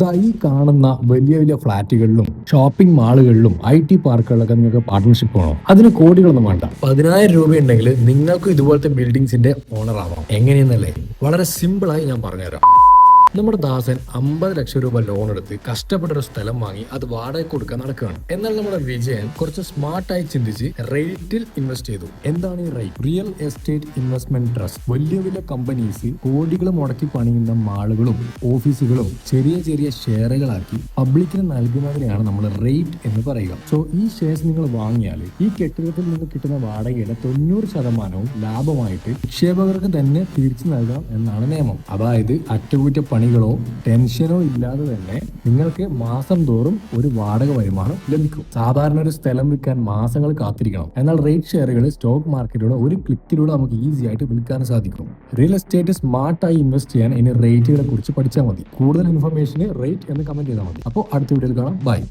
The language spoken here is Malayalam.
ഈ കാണുന്ന വലിയ വലിയ ഫ്ളാറ്റുകളിലും ഷോപ്പിംഗ് മാളുകളിലും IT പാർക്കുകളിലൊക്കെ നിങ്ങൾക്ക് പാർട്ട്ണർഷിപ്പ് വേണം. അതിന് കോടികളൊന്നും വേണ്ട. 10,000 രൂപ ഉണ്ടെങ്കിൽ നിങ്ങൾക്ക് ഇതുപോലത്തെ ബിൽഡിംഗ്സിന്റെ ഓണർ ആവാം. എങ്ങനെയെന്നല്ലേ? വളരെ സിമ്പിളായി ഞാൻ പറഞ്ഞുതരാം. നമ്മുടെ ദാസൻ 50 ലക്ഷം രൂപ ലോൺ എടുത്ത് കഷ്ടപ്പെട്ടൊരു സ്ഥലം വാങ്ങി അത് വാടകയ്ക്ക് കൊടുക്കാൻ നടക്കുകയാണ്. എന്നാൽ നമ്മുടെ വിജയൻ കുറച്ച് സ്മാർട്ടായി ചിന്തിച്ച് റേറ്റിൽ ഇൻവെസ്റ്റ് ചെയ്തു. എന്താണ് ഈ rate? Real estate investment trust. വലിയ വലിയ കമ്പനീസ് കോടികൾ മുടക്കി പണിയുന്ന മാളുകളും ഓഫീസുകളും ചെറിയ ചെറിയ ഷെയറുകളാക്കി പബ്ലിക്കിന് നൽകുന്നതിനെയാണ് നമ്മൾ റേറ്റ് എന്ന് പറയുക. സോ ഈ ഷെയർസ് നിങ്ങൾ വാങ്ങിയാൽ ഈ കെട്ടിടത്തിൽ നിന്ന് കിട്ടുന്ന വാടകയുടെ 90% ലാഭമായിട്ട് നിക്ഷേപകർക്ക് തന്നെ തിരിച്ചു നൽകണം എന്നാണ് നിയമം. അതായത് പണികളോ ടെൻഷനോ ഇല്ലാതെ തന്നെ നിങ്ങൾക്ക് മാസം തോറും ഒരു വാടക വരുമാനം ലഭിക്കും. സാധാരണ ഒരു സ്ഥലം വിൽക്കാൻ മാസങ്ങൾ കാത്തിരിക്കണം. എന്നാൽ റേറ്റ് ഷെയറുകൾ സ്റ്റോക്ക് മാർക്കറ്റിലൂടെ ഒരു ക്ലിക്കിലൂടെ നമുക്ക് ഈസി ആയിട്ട് വിൽക്കാൻ സാധിക്കും. റിയൽ എസ്റ്റേറ്റ് സ്മാർട്ടായി ഇൻവെസ്റ്റ് ചെയ്യാൻ ഇനി റേറ്റുകളെ കുറിച്ച് പഠിച്ചാൽ മതി. കൂടുതൽ ഇൻഫർമേഷന് റേറ്റ് എന്ന് കമന്റ് ചെയ്താൽ മതി. അപ്പോൾ അടുത്ത വീഡിയോയിൽ കാണാം. ബൈ.